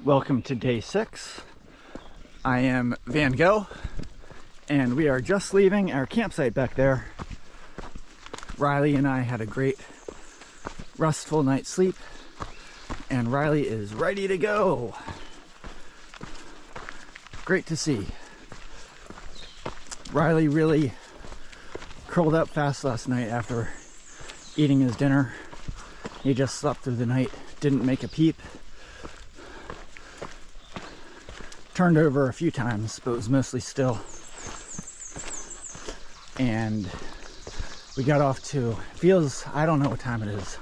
Welcome to day 6. I am Van Gogh, and we are just leaving our campsite back there. Riley and I had a great restful night's sleep, and Riley is ready to go. Great to see. Riley really curled up fast last night after eating his dinner. He just slept through the night, didn't make a peep. Turned over a few times, but was mostly still. And we got off to, I don't know what time it is.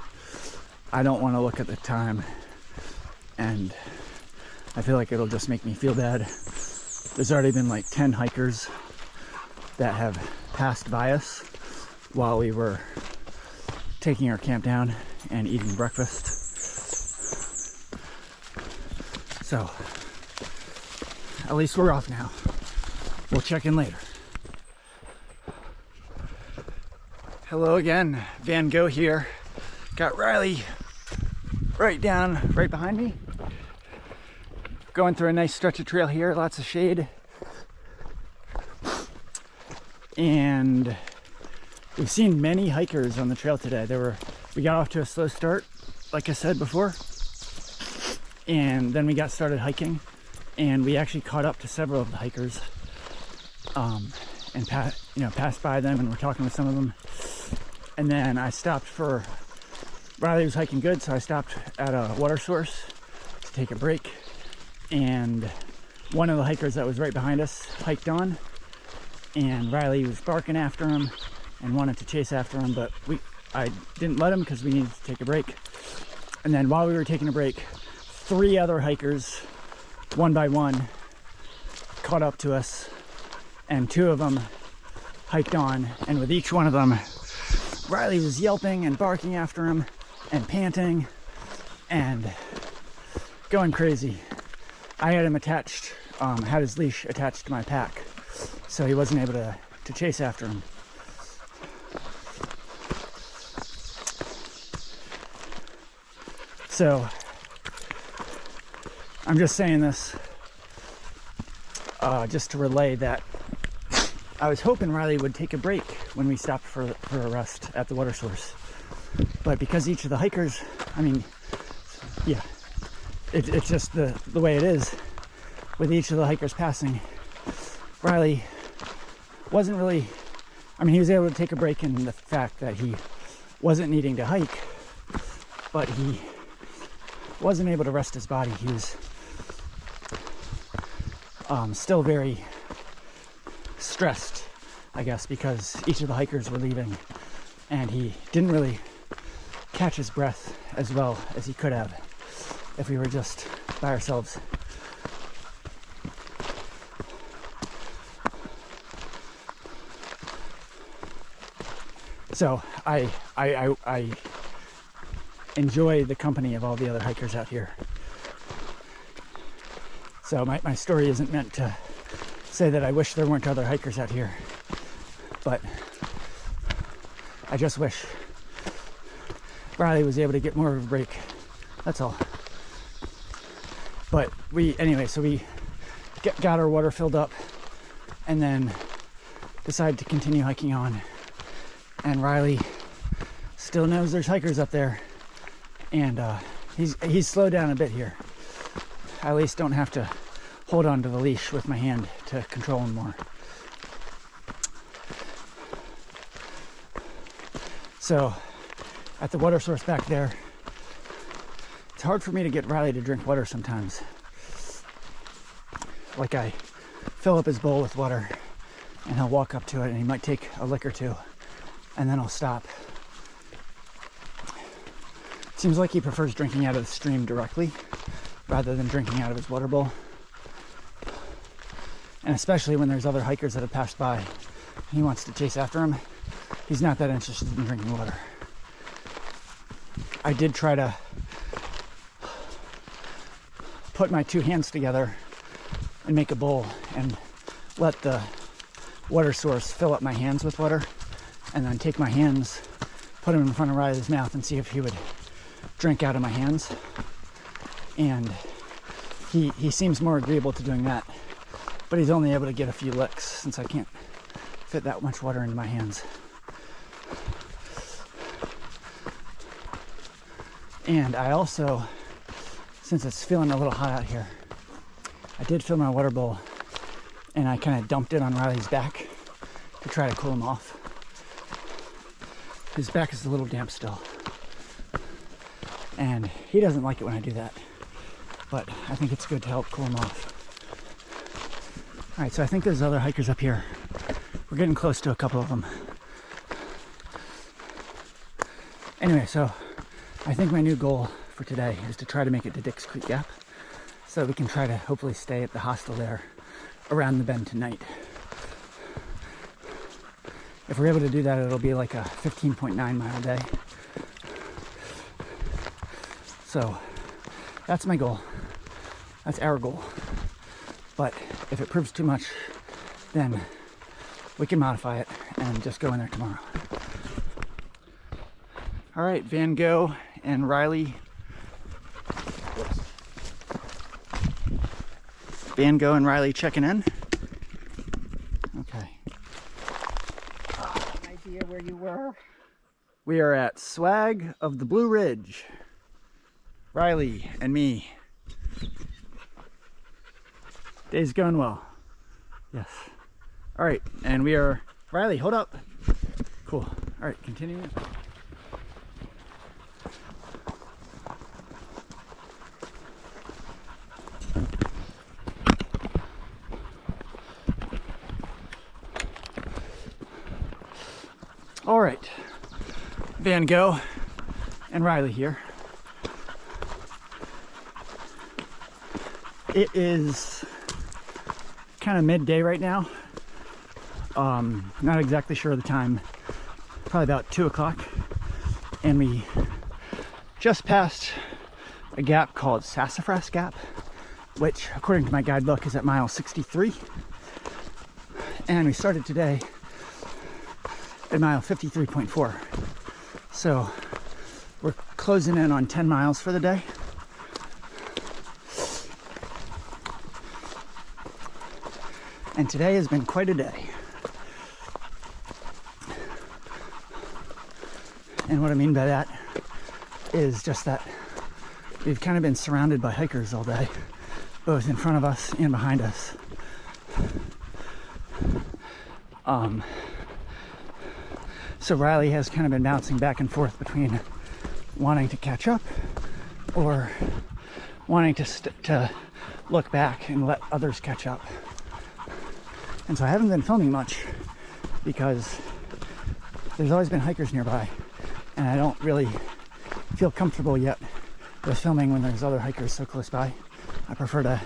I don't want to look at the time. And I feel like it'll just make me feel bad. There's already been like 10 hikers that have passed by us while we were taking our camp down and eating breakfast. So, at least we're off now. We'll check in later. Hello again, Van Gogh here. Got Riley right behind me. Going through a nice stretch of trail here, lots of shade. And we've seen many hikers on the trail today. We got off to a slow start, like I said before. And then we got started hiking. And we actually caught up to several of the hikers, and passed by them, and we're talking with some of them. And then I stopped Riley was hiking good, so I stopped at a water source to take a break. And one of the hikers that was right behind us hiked on, and Riley was barking after him and wanted to chase after him, but I didn't let him because we needed to take a break. And then while we were taking a break, 3 other hikers, one by one, caught up to us, and 2 of them hiked on, and with each one of them Riley was yelping and barking after him and panting and going crazy. I had him attached, had his leash attached to my pack, so he wasn't able to chase after him. So I'm just saying this just to relay that I was hoping Riley would take a break when we stopped for a rest at the water source. But because each of the hikers, it's just the way it is. With each of the hikers passing, Riley wasn't really, he was able to take a break in the fact that he wasn't needing to hike, but he wasn't able to rest his body. He was still very stressed, I guess, because each of the hikers were leaving, and he didn't really catch his breath as well as he could have if we were just by ourselves. So I enjoy the company of all the other hikers out here. So my story isn't meant to say that I wish there weren't other hikers out here, but I just wish Riley was able to get more of a break. That's all. But we got our water filled up and then decided to continue hiking on. And Riley still knows there's hikers up there, and he's slowed down a bit here. I at least don't have to hold on to the leash with my hand to control him more. So at the water source back there, it's hard for me to get Riley to drink water sometimes. Like, I fill up his bowl with water and he'll walk up to it and he might take a lick or two and then I'll stop. It seems like he prefers drinking out of the stream directly rather than drinking out of his water bowl. And especially when there's other hikers that have passed by and he wants to chase after him, he's not that interested in drinking water. I did try to put my 2 hands together and make a bowl and let the water source fill up my hands with water, and then take my hands, put them in front of Riley's mouth and see if he would drink out of my hands. And he seems more agreeable to doing that, but he's only able to get a few licks since I can't fit that much water into my hands. And I also, since it's feeling a little hot out here, I did fill my water bowl and I kind of dumped it on Riley's back to try to cool him off. His back is a little damp still, and he doesn't like it when I do that, but I think it's good to help cool him off. All right, so I think there's other hikers up here. We're getting close to a couple of them. Anyway, so I think my new goal for today is to try to make it to Dick's Creek Gap so that we can try to hopefully stay at the hostel there around the bend tonight. If we're able to do that, it'll be like a 15.9 mile day. So that's my goal. That's our goal. But if it proves too much, then we can modify it and just go in there tomorrow. All right, Van Gogh and Riley. Van Gogh and Riley checking in. Okay. Idea where you were? We are at Swag of the Blue Ridge. Riley and me. Day's going well. Yes. All right, and we are, Riley, hold up. Cool. All right, continuing. All right, Van Gogh and Riley here. It is kind of midday right now. Not exactly sure of the time. Probably about 2 o'clock. And we just passed a gap called Sassafras Gap, which according to my guidebook is at mile 63. And we started today at mile 53.4. So we're closing in on 10 miles for the day. And today has been quite a day. And what I mean by that is just that we've kind of been surrounded by hikers all day, both in front of us and behind us. So Riley has kind of been bouncing back and forth between wanting to catch up or wanting to look back and let others catch up. And so I haven't been filming much because there's always been hikers nearby, and I don't really feel comfortable yet with filming when there's other hikers so close by. I prefer to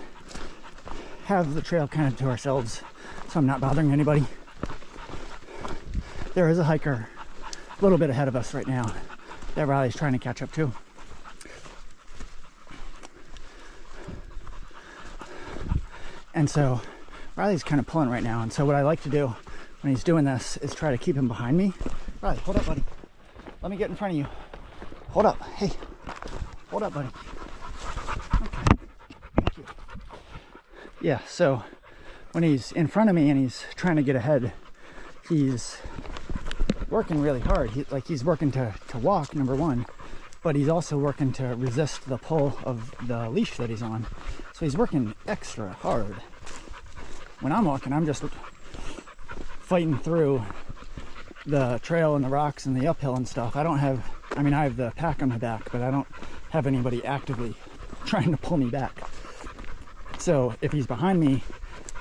have the trail kind of to ourselves so I'm not bothering anybody. There is a hiker a little bit ahead of us right now that Riley's trying to catch up to. And so Riley's kind of pulling right now, and so what I like to do when he's doing this is try to keep him behind me. Riley, hold up, buddy. Let me get in front of you. Hold up. Hey, hold up, buddy. Okay, thank you. Yeah, so when he's in front of me and he's trying to get ahead, he's working really hard. He's working to walk, number one, but he's also working to resist the pull of the leash that he's on. So he's working extra hard. When I'm walking, I'm just fighting through the trail and the rocks and the uphill and stuff. I have the pack on my back, but I don't have anybody actively trying to pull me back. So if he's behind me,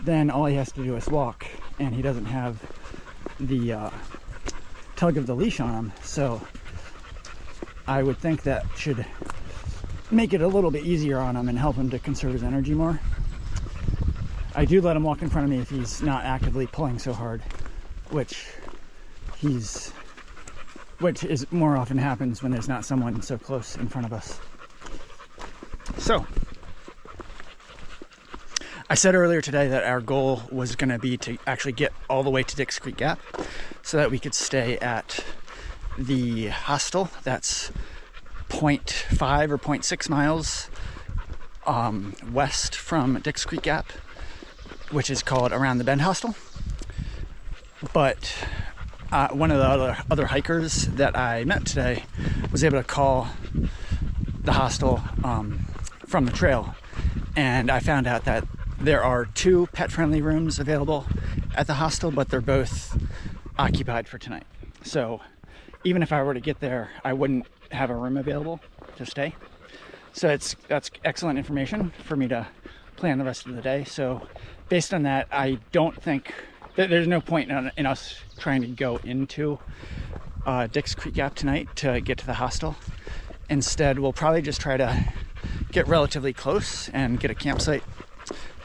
then all he has to do is walk, and he doesn't have the tug of the leash on him. So I would think that should make it a little bit easier on him and help him to conserve his energy more. I do let him walk in front of me if he's not actively pulling so hard, which is more often happens when there's not someone so close in front of us. So I said earlier today that our goal was going to be to actually get all the way to Dick's Creek Gap so that we could stay at the hostel. That's 0.5 or 0.6 miles west from Dix Creek Gap, which is called Around the Bend Hostel. But one of the other hikers that I met today was able to call the hostel from the trail, and I found out that there are 2 pet-friendly rooms available at the hostel, but they're both occupied for tonight. So even if I were to get there, I wouldn't have a room available to stay. So that's excellent information for me to plan the rest of the day. So based on that, I don't think that there's no point in us trying to go into Dix Creek Gap tonight to get to the hostel. Instead, we'll probably just try to get relatively close and get a campsite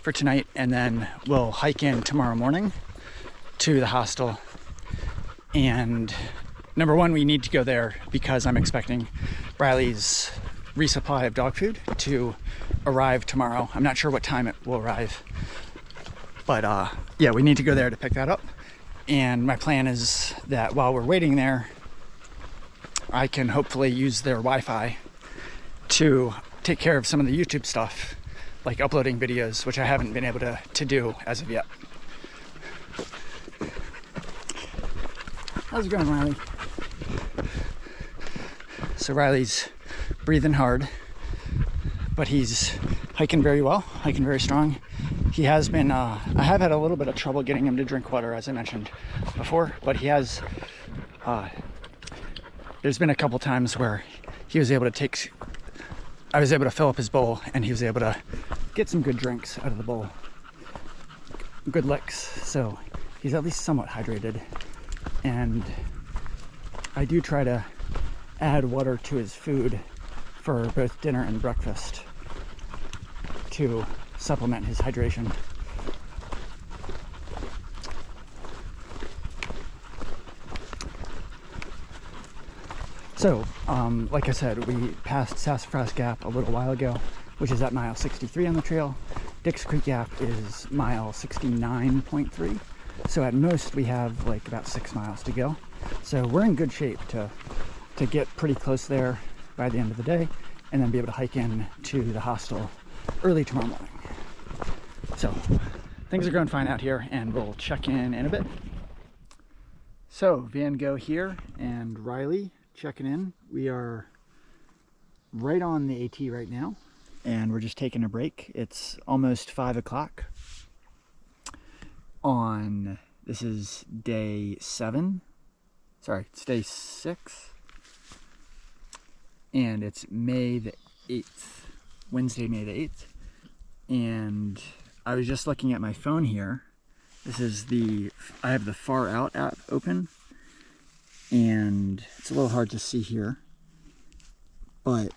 for tonight, and then we'll hike in tomorrow morning to the hostel. And number one, we need to go there because I'm expecting Riley's resupply of dog food to arrive tomorrow. I'm not sure what time it will arrive, but yeah, we need to go there to pick that up. And my plan is that while we're waiting there, I can hopefully use their Wi-Fi to take care of some of the YouTube stuff, like uploading videos, which I haven't been able to do as of yet. How's it going, Riley? So Riley's breathing hard, but he's hiking very well, hiking very strong. He has been, I have had a little bit of trouble getting him to drink water, as I mentioned before, but he has, there's been a couple times where he was able to I was able to fill up his bowl, and he was able to get some good drinks out of the bowl. Good licks, so he's at least somewhat hydrated. And I do try to add water to his food for both dinner and breakfast to supplement his hydration. So, like I said, we passed Sassafras Gap a little while ago, which is at mile 63 on the trail. Dix Creek Gap is mile 69.3. So at most we have like about 6 miles to go. So we're in good shape to get pretty close there by the end of the day, and then be able to hike in to the hostel early tomorrow morning. So things are going fine out here, and we'll check in a bit. So Van Gogh here and Riley checking in. We are right on the AT right now, and we're just taking a break. It's almost 5 o'clock on, this is day 7. Sorry, it's day 6. And it's May the 8th, Wednesday, May the 8th. And I was just looking at my phone here. This is I have the Far Out app open, and it's a little hard to see here, but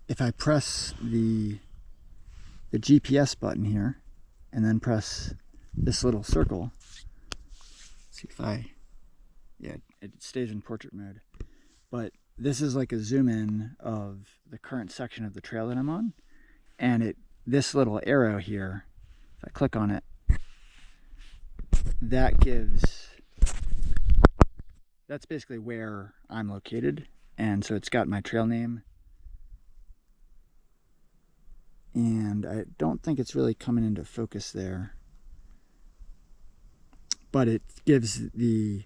if I press the GPS button here and then press this little circle, see if yeah, it stays in portrait mode, but this is like a zoom in of the current section of the trail that I'm on, and this little arrow here, if I click on it, that's basically where I'm located, and so it's got my trail name, and I don't think it's really coming into focus there, but it gives the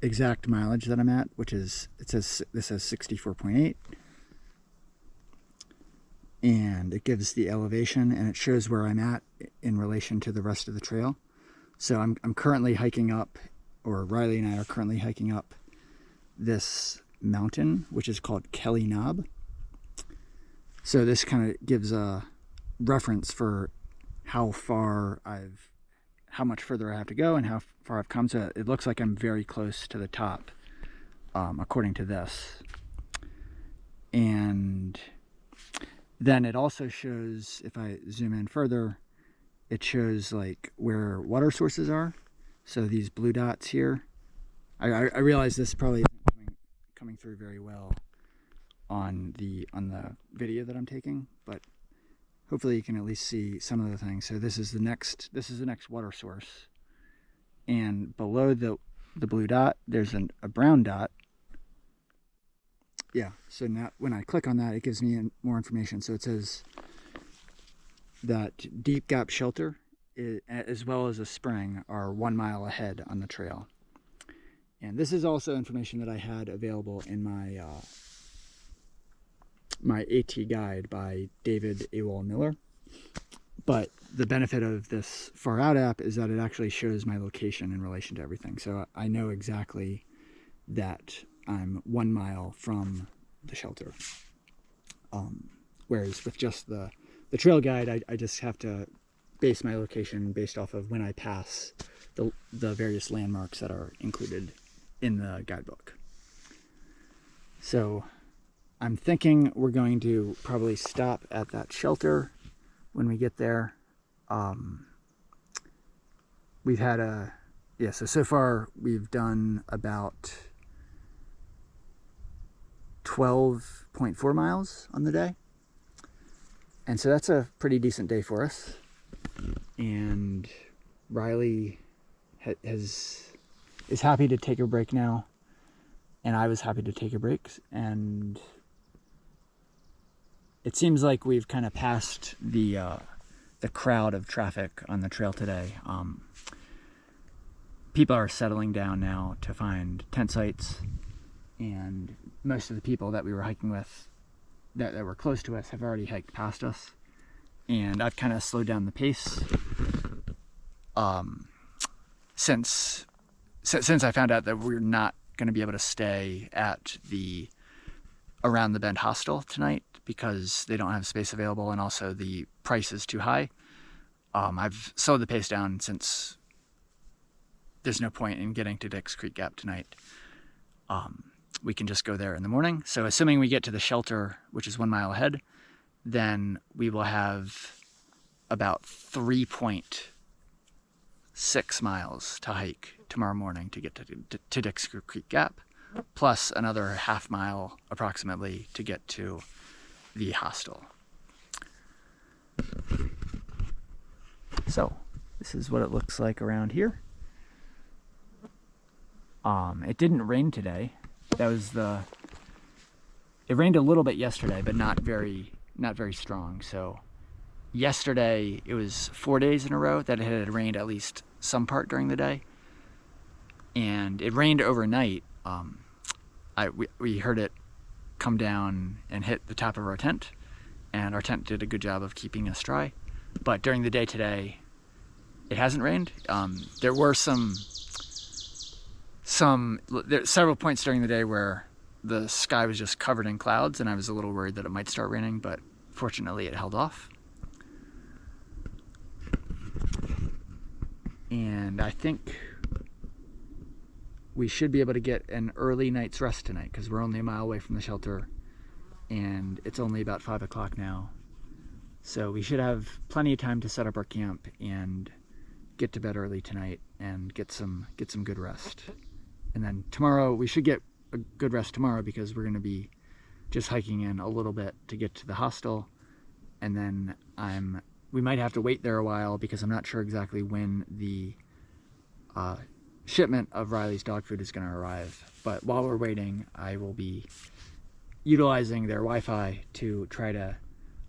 exact mileage that I'm at, which is, this says 64.8, and it gives the elevation, and it shows where I'm at in relation to the rest of the trail. So I'm currently hiking up, or Riley and I are currently hiking up this mountain, which is called Kelly Knob. So this kind of gives a reference for how much further I have to go and how far I've come. So it looks like I'm very close to the top, according to this. And then it also shows, if I zoom in further, it shows like where water sources are. So these blue dots here, I realize this probably isn't coming through very well on the video that I'm taking, but hopefully you can at least see some of the things. So this is the next water source, and below the blue dot there's a brown dot, yeah, so now when I click on that, it gives me more information. So it says that Deep Gap Shelter, as well as a spring, are 1 mile ahead on the trail. And this is also information that I had available in my my AT guide by David Awol Miller. But the benefit of this Far Out app is that it actually shows my location in relation to everything. So I know exactly that I'm 1 mile from the shelter. Whereas with just the trail guide, I just have to base my location based off of when I pass the various landmarks that are included in the guidebook. So I'm thinking we're going to probably stop at that shelter when we get there. We've had so far we've done about 12.4 miles on the day. And so that's a pretty decent day for us. And Riley is happy to take a break now. And I was happy to take a break. And it seems like we've kind of passed the crowd of traffic on the trail today. People are settling down now to find tent sites, and most of the people that we were hiking with that were close to us have already hiked past us, and I've kind of slowed down the pace since I found out that we're not going to be able to stay at the Around the Bend hostel tonight because they don't have space available, and also the price is too high. I've slowed the pace down since there's no point in getting to Dick's Creek Gap tonight. We can just go there in the morning. So assuming we get to the shelter, which is 1 mile ahead, then we will have about 3.6 miles to hike tomorrow morning to get to Dick's Creek Gap, plus another half mile approximately to get to the hostel. So this is what it looks like around here. It didn't rain today. It rained a little bit yesterday, but not very strong. So yesterday it was 4 days in a row that it had rained at least some part during the day, and it rained overnight. We heard it come down and hit the top of our tent, and our tent did a good job of keeping us dry. But during the day today, it hasn't rained. There were several points during the day where the sky was just covered in clouds, and I was a little worried that it might start raining, but fortunately it held off. And I think we should be able to get an early night's rest tonight because we're only a mile away from the shelter, and it's only about 5 o'clock now. So we should have plenty of time to set up our camp and get to bed early tonight and get some good rest. And then tomorrow, we should get a good rest tomorrow because we're going to be just hiking in a little bit to get to the hostel. And then we might have to wait there a while because I'm not sure exactly when the shipment of Riley's dog food is going to arrive. But while we're waiting, I will be utilizing their Wi-Fi to try to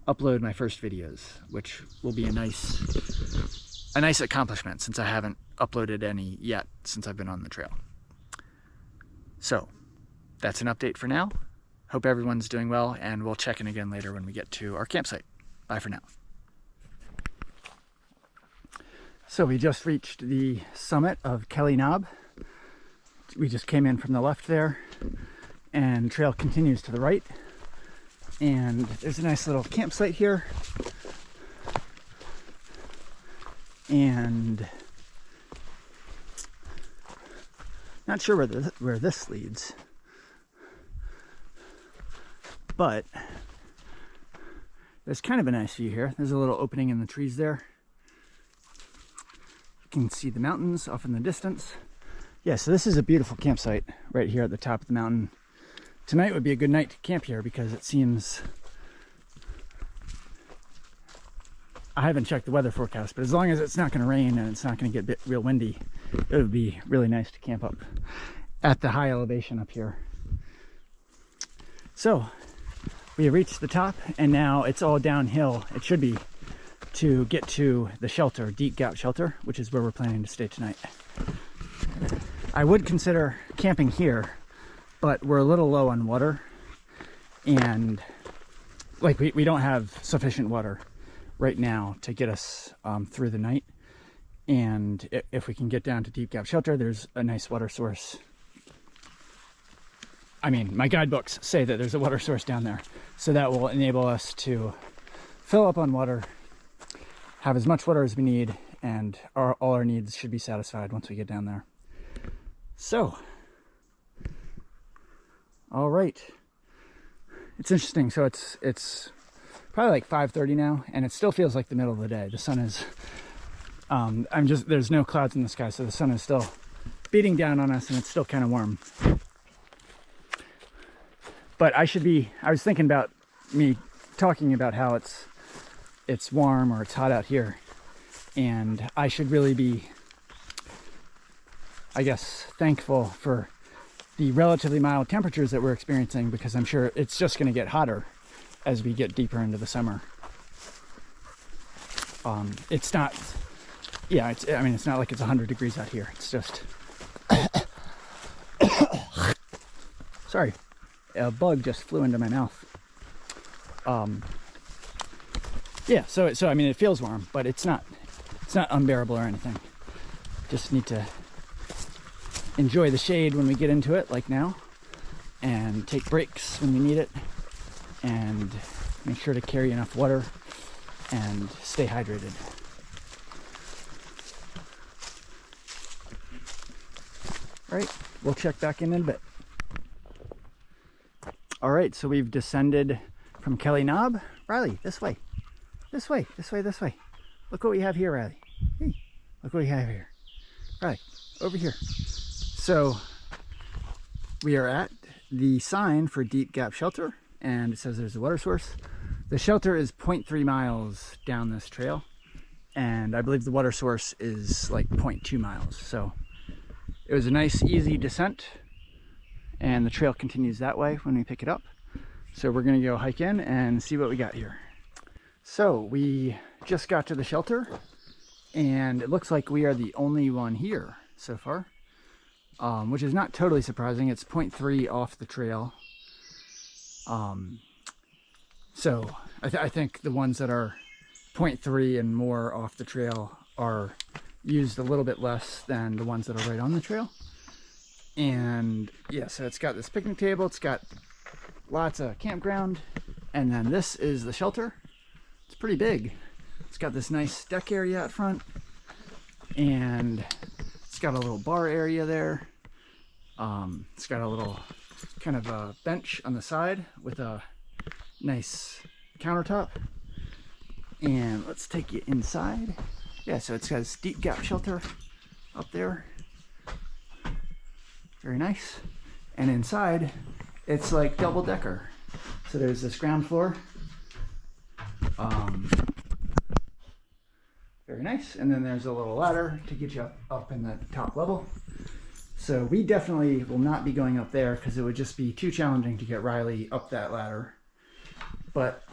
upload my first videos, which will be a nice accomplishment since I haven't uploaded any yet since I've been on the trail. So that's an update for now. Hope everyone's doing well, and we'll check in again later when we get to our campsite. Bye for now. So we just reached the summit of Kelly Knob. We just came in from the left there, and the trail continues to the right. And there's a nice little campsite here. And not sure where this leads, but there's kind of a nice view here. There's a little opening in the trees there. You can see the mountains off in the distance. Yeah, so this is a beautiful campsite right here at the top of the mountain. Tonight would be a good night to camp here because it seems, I haven't checked the weather forecast, but as long as it's not going to rain and it's not going to get real windy, it would be really nice to camp up at the high elevation up here. So we reached the top, and now it's all downhill. It should be, to get to the shelter, Deep Gap Shelter, which is where we're planning to stay tonight. I would consider camping here, but we're a little low on water, and like we don't have sufficient water right now to get us through the night. And if we can get down to Deep Gap Shelter, there's a nice water source. I mean, my guidebooks say that there's a water source down there, so that will enable us to fill up on water, have as much water as we need, and all our needs should be satisfied once we get down there. So, all right. It's interesting. So it's probably like 5:30 now, and it still feels like the middle of the day. The sun is, there's no clouds in the sky, so the sun is still beating down on us, and it's still kind of warm. But I was thinking about me talking about how it's warm or it's hot out here, and I should really be, I guess, thankful for the relatively mild temperatures that we're experiencing, because I'm sure it's just going to get hotter as we get deeper into the summer. It's not, yeah, it's not like it's 100 degrees out here. It's just, sorry, a bug just flew into my mouth. Yeah, so I mean, it feels warm, but it's not unbearable or anything. Just need to enjoy the shade when we get into it, like now, and take breaks when we need it, and make sure to carry enough water and stay hydrated. All right, we'll check back in a bit. All right, so we've descended from Kelly Knob. Riley, this way. This way, this way, this way. Look what we have here, Riley. Hey, look what we have here. Riley, over here. So we are at the sign for Deep Gap Shelter, and it says there's a water source. The shelter is 0.3 miles down this trail, and I believe the water source is like 0.2 miles. So it was a nice, easy descent, and the trail continues that way when we pick it up. So we're gonna go hike in and see what we got here. So we just got to the shelter, and it looks like we are the only one here so far, which is not totally surprising. It's 0.3 off the trail. So I think the ones that are 0.3 and more off the trail are used a little bit less than the ones that are right on the trail. And yeah, so it's got this picnic table, it's got lots of campground, and then this is the shelter. It's pretty big. It's got this nice deck area out front, and it's got a little bar area there. It's got a little kind of a bench on the side with a nice countertop. And let's take you inside. Yeah, so it's got this Deep Gap Shelter up there. Very nice. And inside, it's like double decker. So there's this ground floor. Very nice. And then there's a little ladder to get you up in the top level. So we definitely will not be going up there because it would just be too challenging to get Riley up that ladder. But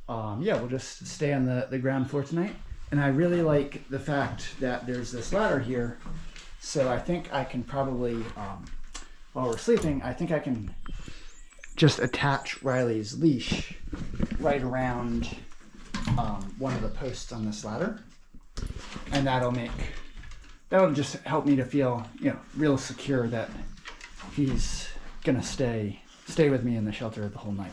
yeah, we'll just stay on the ground floor tonight. And I really like the fact that there's this ladder here. So I think I can probably, while we're sleeping, I think I can just attach Riley's leash right around one of the posts on this ladder. And that'll just help me to feel, real secure that he's gonna stay with me in the shelter the whole night.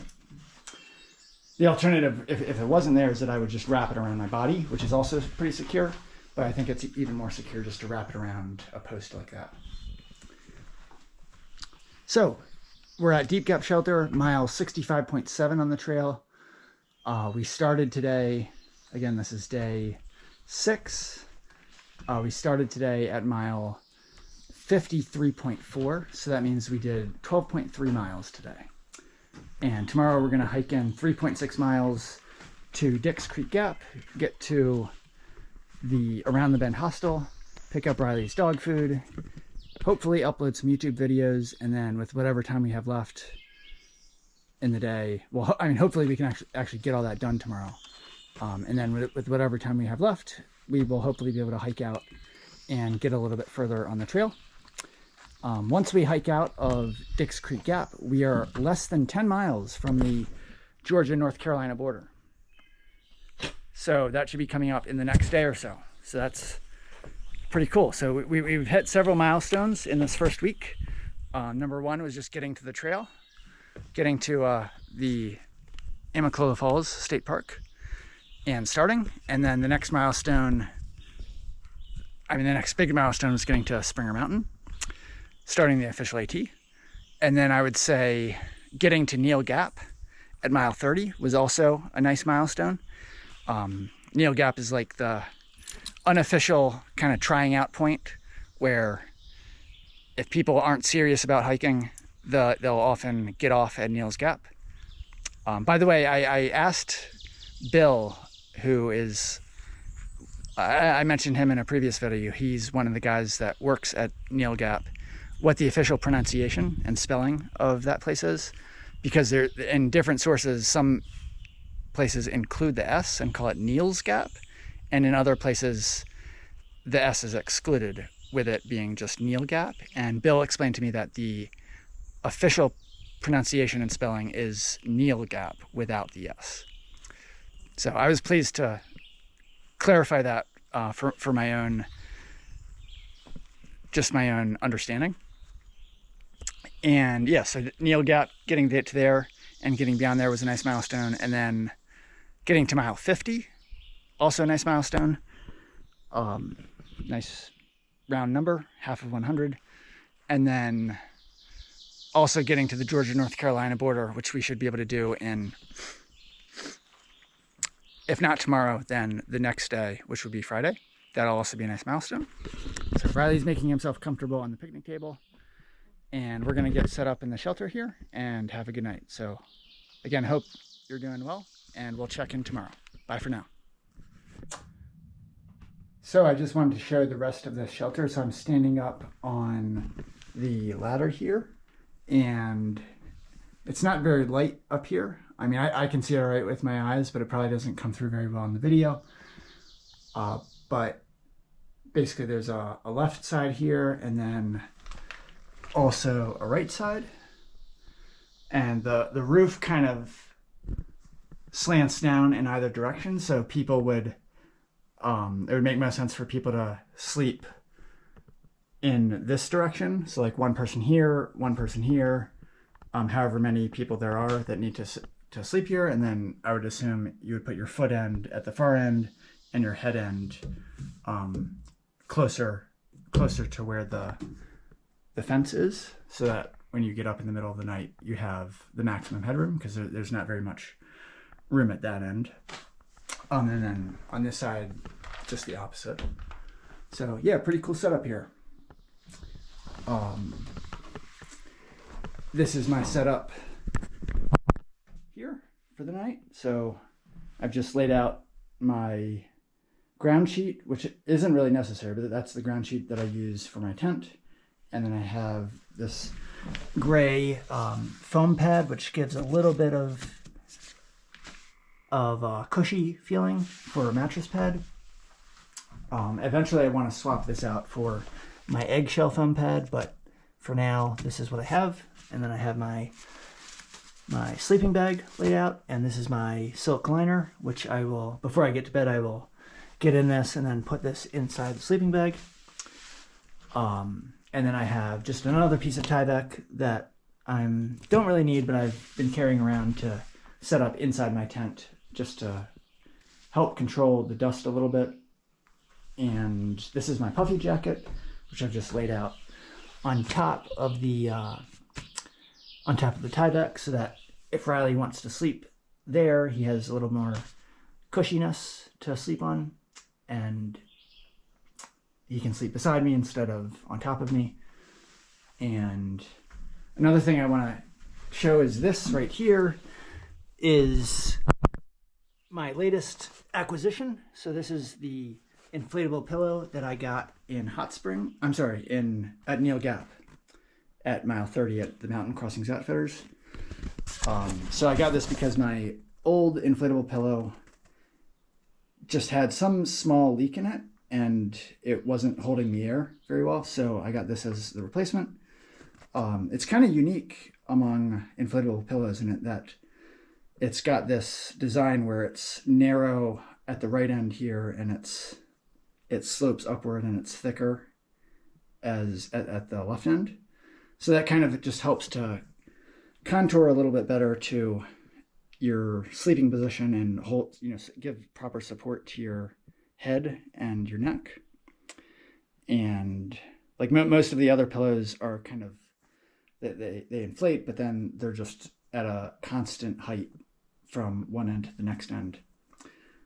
The alternative, if it wasn't there, is that I would just wrap it around my body, which is also pretty secure, but I think it's even more secure just to wrap it around a post like that. So we're at Deep Gap Shelter, mile 65.7 on the trail. We started today, again, this is day 6. We started today at mile 53.4, so that means we did 12.3 miles today. And tomorrow we're gonna hike in 3.6 miles to Dix Creek Gap, get to the Around the Bend hostel, pick up Riley's dog food, hopefully upload some YouTube videos, and then with whatever time we have left, in the day. Well, I mean, hopefully we can actually get all that done tomorrow. And then with whatever time we have left, we will hopefully be able to hike out and get a little bit further on the trail. Once we hike out of Dix Creek Gap, we are less than 10 miles from the Georgia-North Carolina border. So that should be coming up in the next day or so. So that's pretty cool. So we've hit several milestones in this first week. Number one was just getting to the trail, getting to the Amicalola Falls State Park and starting. And then the next milestone, the next big milestone was getting to Springer Mountain, starting the official AT. And then I would say getting to Neal Gap at mile 30 was also a nice milestone. Neal Gap is like the unofficial kind of trying out point where if people aren't serious about hiking, they'll often get off at Neal's Gap. By the way, I asked Bill, who is, I mentioned him in a previous video. He's one of the guys that works at Neal Gap, what the official pronunciation and spelling of that place is, because there, in different sources, some places include the S and call it Neal's Gap, and in other places the S is excluded, with it being just Neal Gap. And Bill explained to me that the official pronunciation and spelling is Neal Gap without the S. So I was pleased to clarify that for my own understanding. And yeah, so Neal Gap, getting to there and getting beyond there was a nice milestone. And then getting to mile 50, also a nice milestone. Nice round number, half of 100. And then also getting to the Georgia-North Carolina border, which we should be able to do in, if not tomorrow, then the next day, which would be Friday. That'll also be a nice milestone. So Riley's making himself comfortable on the picnic table, and we're gonna get set up in the shelter here and have a good night. So again, hope you're doing well, and we'll check in tomorrow. Bye for now. So I just wanted to show the rest of the shelter. So I'm standing up on the ladder here, and it's not very light up here. I mean, I can see it all right with my eyes, but it probably doesn't come through very well in the video. But basically there's a left side here, and then also a right side. And the roof kind of slants down in either direction, so people would, it would make most sense for people to sleep in this direction. So like one person here, however many people there are that need to sleep here. And then I would assume you would put your foot end at the far end and your head end closer to where the fence is, so that when you get up in the middle of the night, you have the maximum headroom, because there's not very much room at that end. And then on this side, just the opposite. So yeah, pretty cool setup here. This is my setup here for the night. So I've just laid out my ground sheet, which isn't really necessary, but that's the ground sheet that I use for my tent. And then I have this gray foam pad, which gives a little bit of cushy feeling for a mattress pad. Eventually I want to swap this out for my eggshell foam pad, but for now this is what I have. And then I have my sleeping bag laid out, and this is my silk liner, which I will, before I get to bed, I will get in this and then put this inside the sleeping bag. And then I have just another piece of Tyvek that I don't really need, but I've been carrying around to set up inside my tent just to help control the dust a little bit. And this is my puffy jacket, which I've just laid out on top of the Tyvek, so that if Riley wants to sleep there, he has a little more cushiness to sleep on, and he can sleep beside me instead of on top of me. And another thing I want to show is this right here is my latest acquisition. So this is the inflatable pillow that I got in Hot Spring. I'm sorry, at Neal Gap at mile 30 at the Mountain Crossings Outfitters. So I got this because my old inflatable pillow just had some small leak in it and it wasn't holding the air very well. So I got this as the replacement. It's kind of unique among inflatable pillows in it that it's got this design where it's narrow at the right end here and it slopes upward and it's thicker as at the left end. So that kind of just helps to contour a little bit better to your sleeping position and hold, give proper support to your head and your neck. And like most of the other pillows are kind of, they inflate, but then they're just at a constant height from one end to the next end.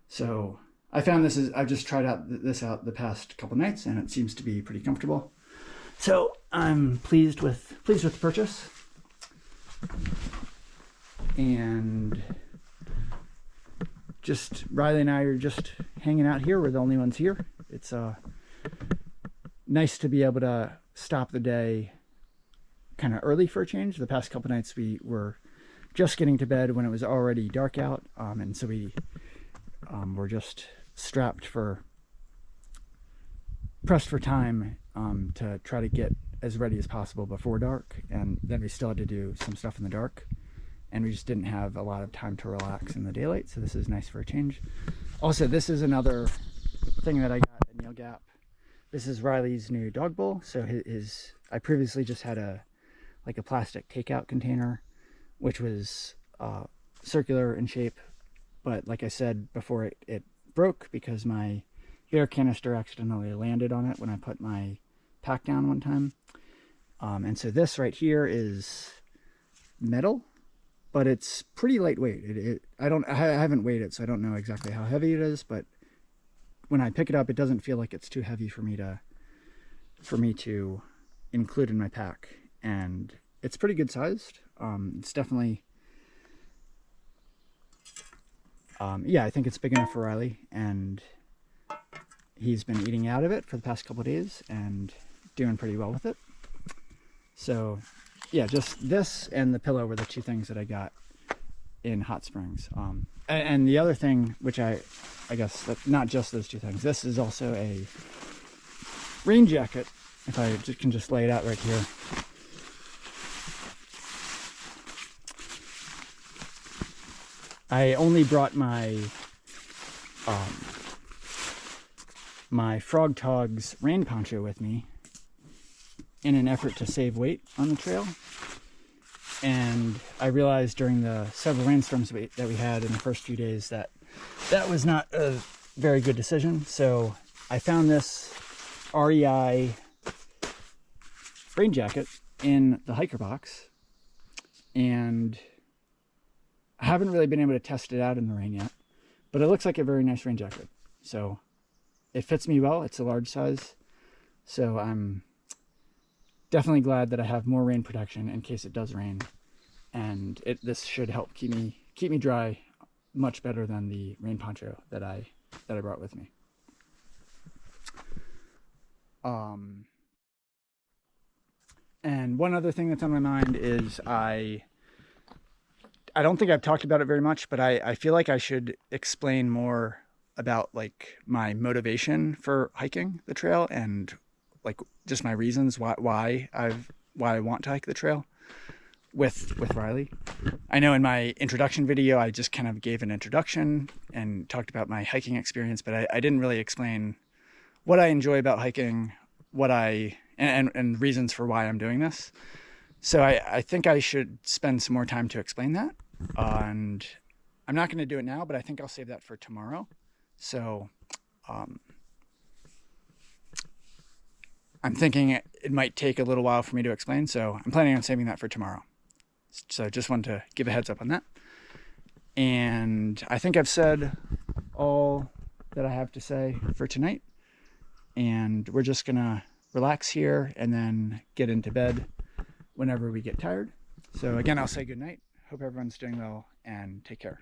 So I found I've just tried this out the past couple nights and it seems to be pretty comfortable. So I'm pleased with the purchase. And just Riley and I are just hanging out here. We're the only ones here. It's nice to be able to stop the day kind of early for a change. The past couple nights we were just getting to bed when it was already dark out, and so we were just pressed for time to try to get as ready as possible before dark, and then we still had to do some stuff in the dark, and we just didn't have a lot of time to relax in the daylight, so this is nice for a change. Also, this is another thing that I got at Neil Gap. This is Riley's new dog bowl. So I previously just had a plastic takeout container, which was circular in shape, but like I said before, it broke because my air canister accidentally landed on it when I put my pack down one time. And so this right here is metal, but it's pretty lightweight. I haven't weighed it, so I don't know exactly how heavy it is, but when I pick it up, it doesn't feel like it's too heavy for me to include in my pack. And it's pretty good sized. It's definitely, yeah, I think it's big enough for Riley, and he's been eating out of it for the past couple of days and doing pretty well with it. So yeah, just this and the pillow were the two things that I got in Hot Springs. And the other thing, which I guess that not just those two things, this is also a rain jacket. If I can just lay it out right here. I only brought my my Frog Togs rain poncho with me in an effort to save weight on the trail. And I realized during the several rainstorms that we had in the first few days that was not a very good decision. So I found this REI rain jacket in the hiker box, and I haven't really been able to test it out in the rain yet, but it looks like a very nice rain jacket. So it fits me well. It's a large size. So I'm definitely glad that I have more rain protection in case it does rain, and this should help keep me dry much better than the rain poncho that I brought with me. And one other thing that's on my mind is I don't think I've talked about it very much, but I feel like I should explain more about like my motivation for hiking the trail and like just my reasons why I want to hike the trail with Riley. I know in my introduction video I just kind of gave an introduction and talked about my hiking experience, but I didn't really explain what I enjoy about hiking, and reasons for why I'm doing this. So I think I should spend some more time to explain that. And I'm not going to do it now, but I think I'll save that for tomorrow. So I'm thinking it might take a little while for me to explain, so I'm planning on saving that for tomorrow. So just wanted to give a heads up on that. And I think I've said all that I have to say for tonight. And we're just going to relax here and then get into bed whenever we get tired. So again, I'll say good night. Hope everyone's doing well, and take care.